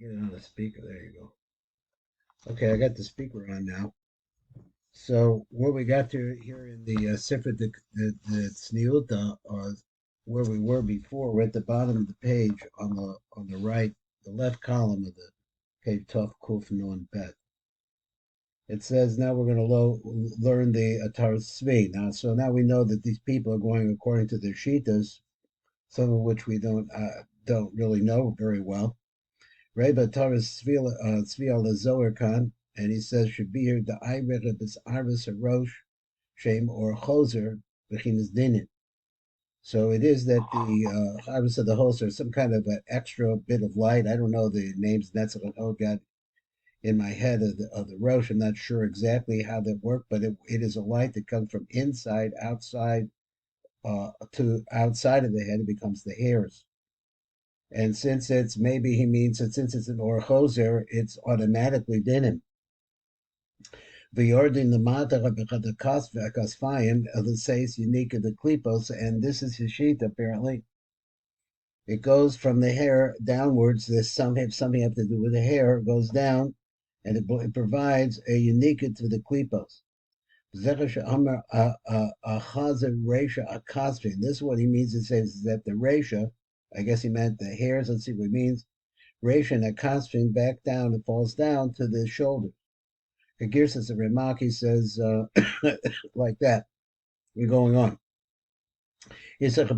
Get it on the speaker. There you go. Okay, I got the speaker on now. So where we got to here in the Sifra the Tzniuta, where we were before, we're at the bottom of the page on the right, the left column of the page Tov Kuf Nun Bet. It says now we're going to learn the Atar Tzvi. Now we know that these people are going according to their shitas, some of which we don't really know very well. Reba Taras Tzvi al Zohar Khan, and he says should be here the Irit of his Iris Harosh Shem or Choser Bechinas Dinin. So it is that the Iris of the host are some kind of an extra bit of light. I don't know the names. That's what I got in my head of the Rosh. I'm not sure exactly how that worked, but it is a light that comes from inside outside to outside of the head. It becomes the hairs. And since it's maybe he means that since it's an or choser, it's automatically dinim. V'yordin lemata b'chad kasfayim says unique of the klipos, and this is his sheet apparently. It goes from the hair downwards. There's something have to do with the hair. It goes down, and it provides a unique to the klipos. This is what he means. It says that the resha, I guess he meant the hairs. Let's see what it means. Resha and akasfin back down. It falls down to the shoulders. Kagir says a remark. He says like that. We're going on. Because this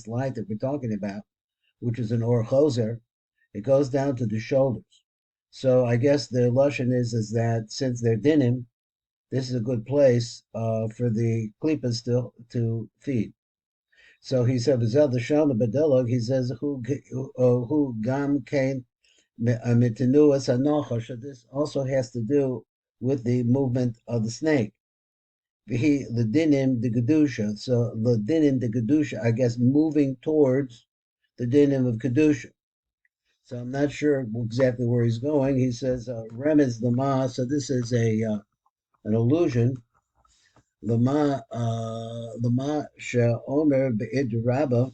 light that we're talking about, which is an or choser, it goes down to the shoulders. So I guess the lashon is that since they're dinim, this is a good place for the klipas to feed. So he said, the Shana Badilog, he says, who gam kain mitenuas anocha. This also has to do with the movement of the snake. The dinim the gedusha. So the dinim the gedusha, I guess, moving towards the dinim of kedusha. So I'm not sure exactly where he's going. He says remez lama. So this is an allusion. Lama she'omer be'id rabba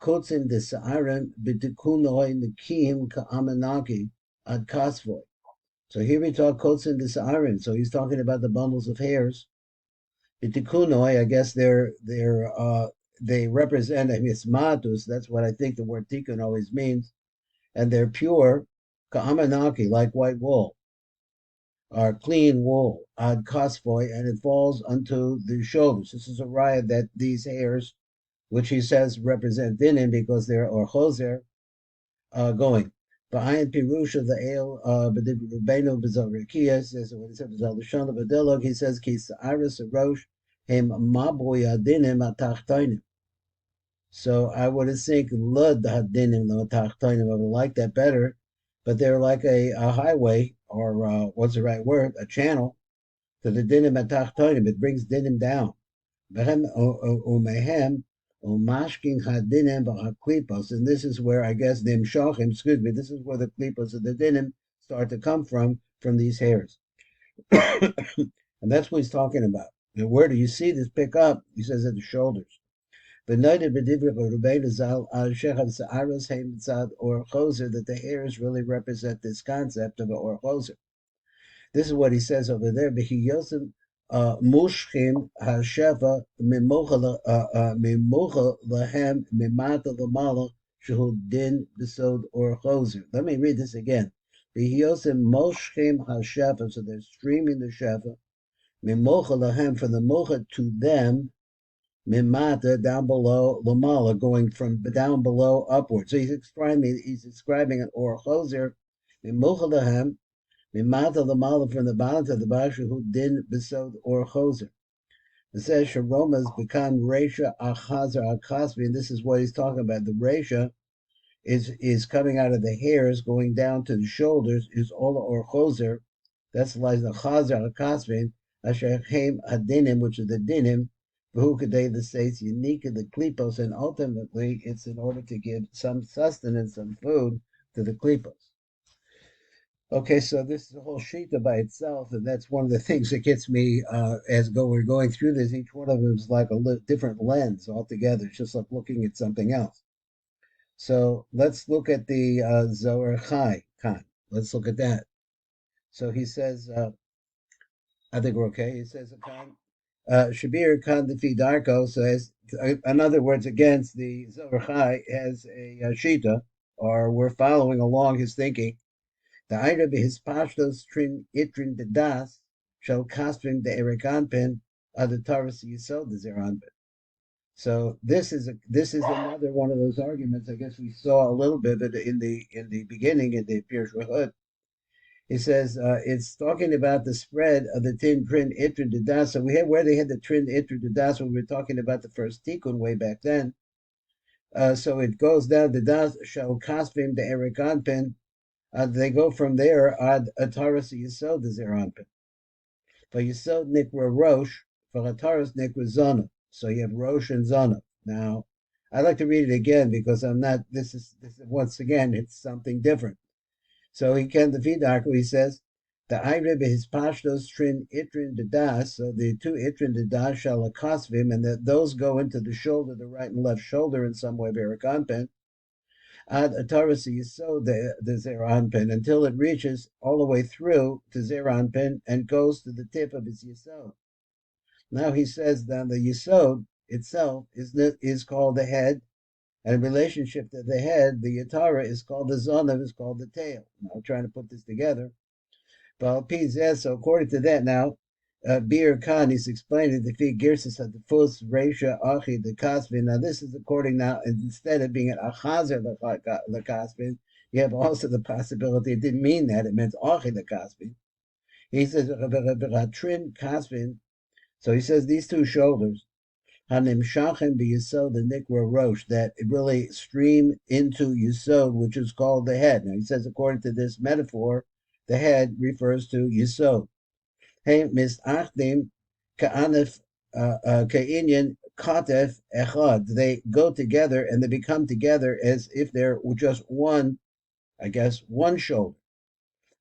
kotzin desa'arim b'tikunoi nekim ka'amanaki ad kasvoy. So here we talk kotzin desa'arim. So he's talking about the bundles of hairs. B'tikunoi, I guess they represent a mismatus. That's what I think the word tikkun always means, and they're pure ka'amanaki, like white wool, or clean wool, ad kasvoy, and it falls unto the shoulders. This is a riot that these hairs, which he says represent dinim because they're or choser, going. Behind Pirusha, the ale, Beno Bizarikia says what he said was Alishana Badelog. He says Kis Iris Rosh Hem Maboya Dinim Atachtoinim. So I would think Lud Hadinim Atachtoinim. I would like that better, but they're like a highway, or what's the right word? A channel to the Dinim Atachtoinim. It brings Dinim down. Behem Umehem Umashkin Hadinim B'Haklipos, and this is where I guess the Imshachim, this is where the klipos of the dinim start to come from these hairs. And that's what he's talking about. And where do you see this pick up? He says at the shoulders. But noted that the hairs really represent this concept of an or choser. This is what he says over there. Mushkim hashefa mimocha lahem mimata lamala shehu din besod or choser. Let me read this again. V'hiyosim moshkim hashefa, so they're streaming the shefa mimocha lahem, from the mocha to them, mimata down below, lamala going from down below upwards. So he's describing an or choser mimocha lahem. Mimata the mala, from the bottom to the basha, who din besod or choser. It says sharomas become resha achazer akasvi, and this is what he's talking about. The resha is coming out of the hairs, going down to the shoulders, is all or choser. That's like the chazer akasvi, asher chem hadinim, which is the dinim, who could they the states unique in the klipos, and ultimately it's in order to give some sustenance, some food to the klipos. Okay, so this is a whole shita by itself, and that's one of the things that gets me we're going through this. Each one of them is like a different lens altogether. It's just like looking at something else. So let's look at the Zohar Chai Khan. Let's look at that. So he says, I think we're okay. He says, Khan, Shabir Khan Defi Darko. So, in other words, against the Zohar Chai has a Shita, or we're following along his thinking. The Ida be his pashtos trin itrin de das shall castring the Erikanpin the Taurus Yisod the Zeranpin. So this is another one of those arguments. I guess we saw a little bit of it in the beginning in the Pirush Rehut. He says it's talking about the spread of the tin trin itrin de das. So we had where they had the trin itrin de das when we were talking about the first tikkun way back then. So it goes down the das shall kaspim the Erikanpin. They go from there ad ataras yisod the zeranpin. For yisod nikra rosh, for ataras nikra zona. So you have rosh and zona. Now, I like to read it again because I'm not. This is once again it's something different. So he can the Vidarko. He says the Irib his pashtos trin itrin de das. So the two itrin de das shall akosvim, and that those go into the shoulder, the right and left shoulder in some way. Berakampen ad ataras yisod the zeranpin until it reaches all the way through to zeranpin and goes to the tip of his yisod. Now he says that the yisod itself is called the head, and in relationship to the head, the yatara is called the zonav, is called the tail. Now I'm trying to put this together. But so according to that now, Bir Khan is explaining the fig girsis of the fus resha achi the kasvin. Now this is according now, instead of being an achazer the kasvin, you have also the possibility it didn't mean that, it meant achi the kasvin. He says trin kasvin. So he says these two shoulders, hanim shachem b'yisod the nikra rosh, that it really stream into yisod, which is called the head. Now he says according to this metaphor, the head refers to yisod. Hey, misachdim ka'anif ka'inyan katef echad. They go together and they become together as if they're just one, I guess, one shoulder.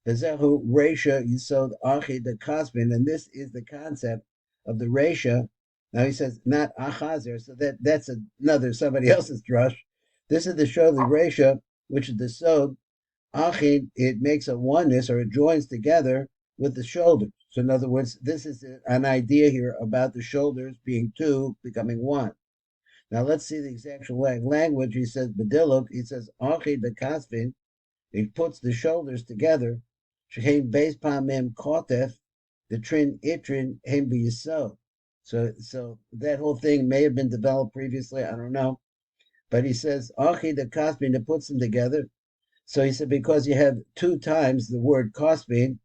Bezehu Resha Yisod Achi the Kasbin, and this is the concept of the Resha. Now he says not Achazer, so that's another somebody else's drush. This is the show the Resha, which is the Sod Achi. It makes a oneness, or it joins together with the shoulders. So in other words, this is an idea here about the shoulders being two, becoming one. Now let's see the actual language. He says Bediluk. He says Achi the Kasbin. He puts the shoulders together. Shehem beis pamim kotef, the trin itrin hem b'yisod. So that whole thing may have been developed previously. I don't know, but he says achi the kasbin that puts them together. So he said because you have two times the word kasbin,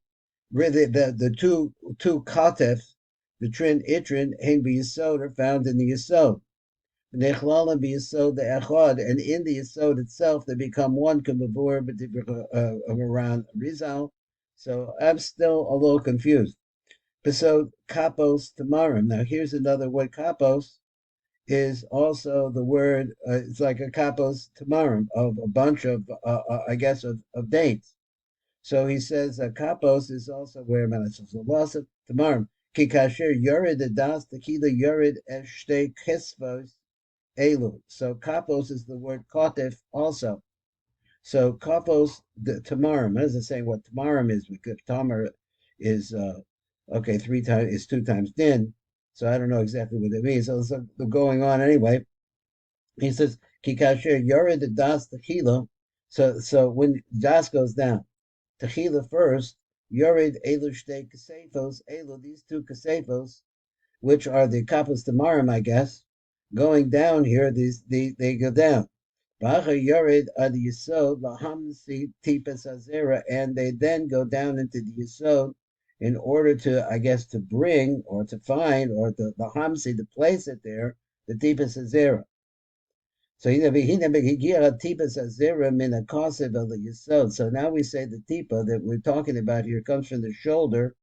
really the two kotef, the trin itrin hem b'yisod are found in the yisod. Nechlalim b'yisod the echad, and in the yisod itself they become one. K'mavur around Rizal. So I'm still a little confused. So kapos tamarim. Now here's another word. Kapos is also the word. It's like a kapos tamarim of a bunch of, I guess, of dates. So he says kapos is also where loss of tamarim. Kikasher yored das tequila yored eshtei kisvos elu. So kapos is the word kotef also. So kapos the tamarim. What does it say? What tamarim is? Because tamar is okay. 3 times is 2 times din. So I don't know exactly what it means. So going on anyway. He says kikasher yored das tequila. So when das goes down, tequila first. Yored elu shtei kasefos elu. These two kasefos, which are the kapos tamarim, I guess, going down here. They go down. Yored ad yisod lahamsi tipas azera, and they then go down into the yisod in order to, I guess, to bring or to find or the hamsi to place it there, the tipas azera. So tipas azera min a kasev of the yisod. So now we say the tipa that we're talking about here comes from the shoulder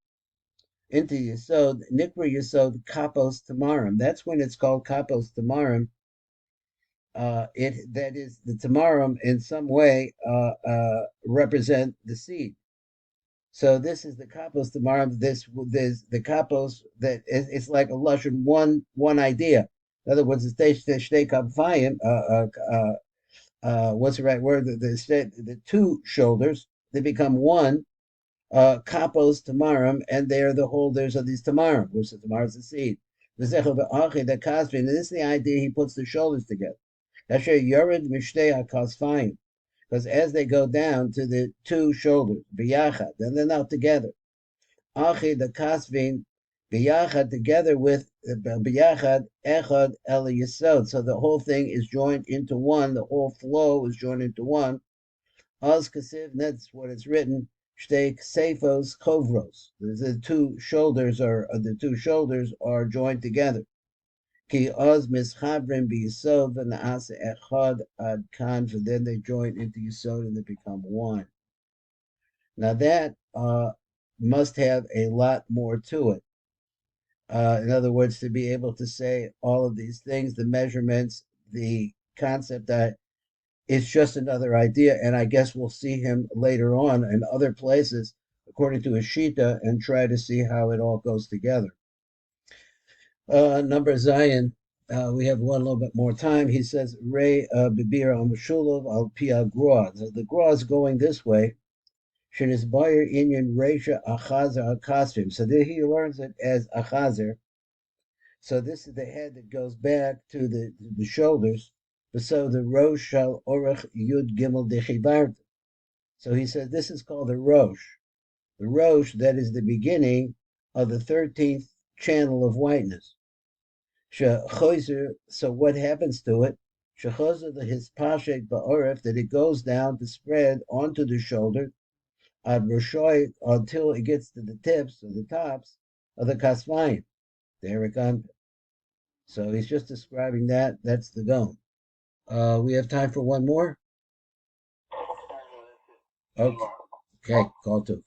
into yisod, nikra yisod kapos tamarim. That's when it's called kapos tamarim. It that is the tamarim in some way represent the seed. So this is the kapos tamarim. This the kapos that it's like a lashon one idea. In other words, it's shtei kapfayim what's the right word? The two shoulders, they become one, kapos tamarim, and they are the holders of these tamarim, which the tamar is the seed. And this is the idea he puts the shoulders together. Because as they go down to the two shoulders, biyachad, then they're now together. Achi the kasvin biyachad together with biyachad echad el yisod. So the whole thing is joined into one. The whole flow is joined into one. Az kasiv, that's what it's written. Shtei ksefos kovros. The two shoulders are joined together. Ki oz mischavrim b'yisod v'naase echad ad kan. For then they join into yisod and they become one. Now that must have a lot more to it. In other words, to be able to say all of these things, the measurements, the concept that it's just another idea, and I guess we'll see him later on in other places, according to his Shita, and try to see how it all goes together. Number Zion, we have one little bit more time. He says, Ray Bibir Amashulov al Pia Gra. The Gra is going this way. Shenisbayer Inyan Resha Achazer Akasvim. So there he learns it as Achazer. So this is the head that goes back to the shoulders. So the Rosh Shal Orach Yud Gimel Dechivart. So he says this is called the Rosh. The Rosh, that is the beginning of the 13th channel of whiteness. So what happens to it? Shechozer the Hispashek Ba'oref, that it goes down to spread onto the shoulder ad Roshoy until it gets to the tips or the tops of the Kasvayim, the Erikanpit. So he's just describing that. That's the dome. We have time for one more. Okay, call two.